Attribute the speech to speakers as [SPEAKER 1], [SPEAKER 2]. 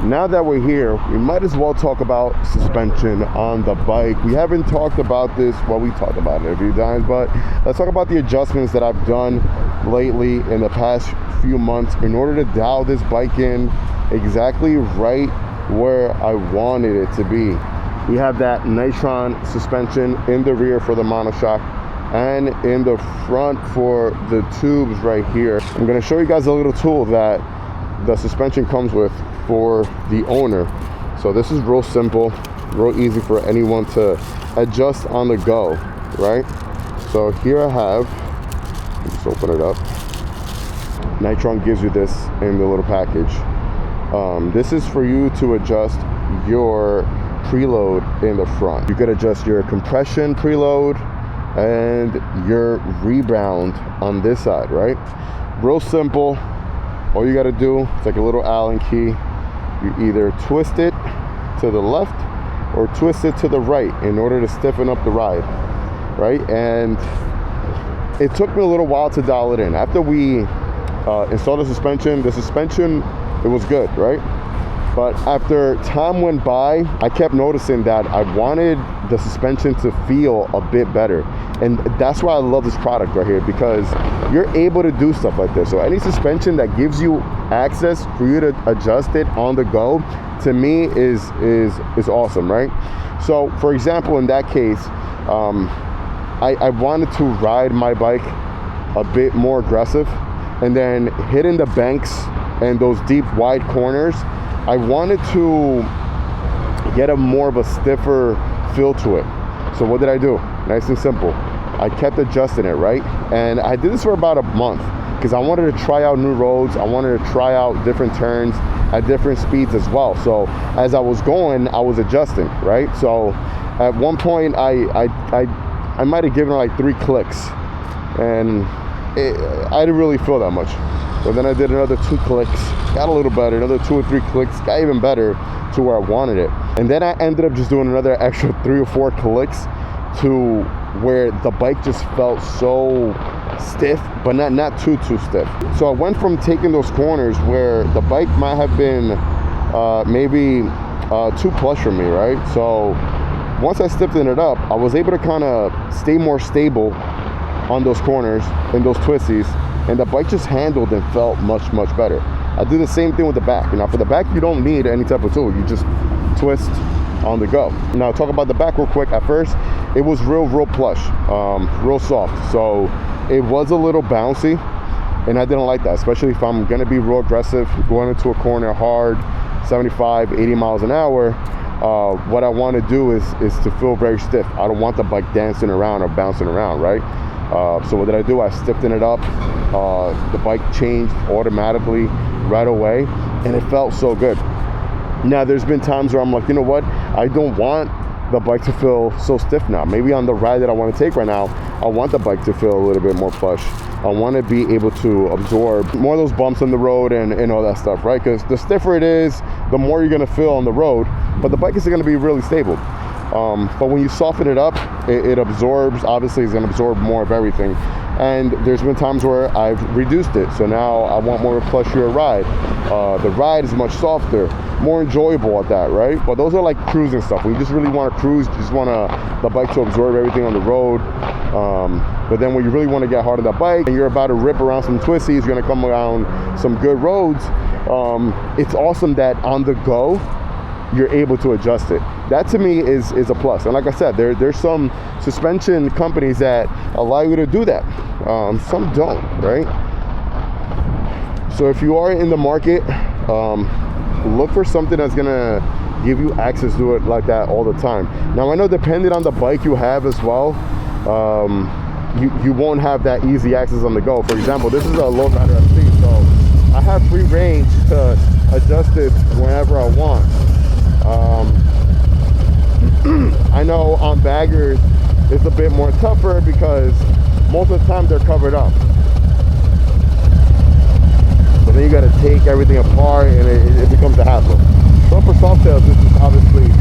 [SPEAKER 1] now that we're here, we might as well talk about suspension on the bike. We haven't talked about this, well, we talked about it a few times, but let's talk about the adjustments that I've done lately in the past few months in order to dial this bike in exactly right where I wanted it to be. We have that Nitron suspension in the rear for the monoshock and in the front for the tubes right here. I'm going to show you guys a little tool that the suspension comes with for the owner. So this is real simple, real easy for anyone to adjust on the go, right? So here I have, let's open it up. Nitron gives you this in the little package. This is for you to adjust your preload in the front. You could adjust your compression preload and your rebound on this side, right? Real simple. All you got to do, it's like a little Allen key. You either twist it to the left or twist it to the right in order to stiffen up the ride, right? And it took me a little while to dial it in. After we installed the suspension, it was good, right? But after time went by, I kept noticing that I wanted the suspension to feel a bit better. And that's why I love this product right here, because you're able to do stuff like this. So any suspension that gives you access for you to adjust it on the go, to me is awesome, right? So for example, in that case, I wanted to ride my bike a bit more aggressive, and then hitting the banks and those deep wide corners, I wanted to get a more of a stiffer feel to it. So what did I do? Nice and simple. I kept adjusting it, right? And I did this for about a month because I wanted to try out new roads. I wanted to try out different turns at different speeds as well. So as I was going, I was adjusting, right? So at one point, I might have given it like 3 clicks, and I didn't really feel that much. But then I did another 2 clicks, got a little better, another 2 or 3 clicks, got even better to where I wanted it. And then I ended up just doing another extra 3 or 4 clicks to where the bike just felt so stiff, but not too stiff. So I went from taking those corners where the bike might have been maybe too plush for me, right? So once I stiffened it up, I was able to kind of stay more stable on those corners and those twisties, and the bike just handled and felt much better. I do the same thing with the back. Now for the back, you don't need any type of tool. You just twist on the go. Now talk about the back real quick. At first, it was real plush, real soft. So it was a little bouncy, and I didn't like that, especially if I'm gonna be real aggressive, going into a corner hard, 75, 80 miles an hour. What I want to do is to feel very stiff. I don't want the bike dancing around or bouncing around, right? So what did I do? I stiffened it up. The bike changed automatically right away, and it felt so good. Now there's been times where I'm like, you know what, I don't want the bike to feel so stiff now. Maybe on the ride that I want to take right now, I want the bike to feel a little bit more plush. I want to be able to absorb more of those bumps on the road and all that stuff, right? Because the stiffer it is, the more you're going to feel on the road, but the bike is going to be really stable. But when you soften it up, it absorbs, obviously it's going to absorb more of everything. And there's been times where I've reduced it. So now I want more of a plushier ride. The ride is much softer, more enjoyable at that, right? But those are like cruising stuff. When you just really want to cruise, you just want the bike to absorb everything on the road. But then when you really want to get hard on the bike and you're about to rip around some twisties, you're going to come around some good roads, it's awesome that on the go, you're able to adjust it. That to me is a plus. And like I said, there's some suspension companies that allow you to do that. Some don't, right? So if you are in the market, look for something that's gonna give you access to it like that all the time. Now I know depending on the bike you have as well, you won't have that easy access on the go. For example, this is a low rider SC, so I have free range to adjust it whenever I want. I know on baggers it's a bit more tougher because most of the time they're covered up. But then you got to take everything apart and it becomes a hassle. So for softails, this is obviously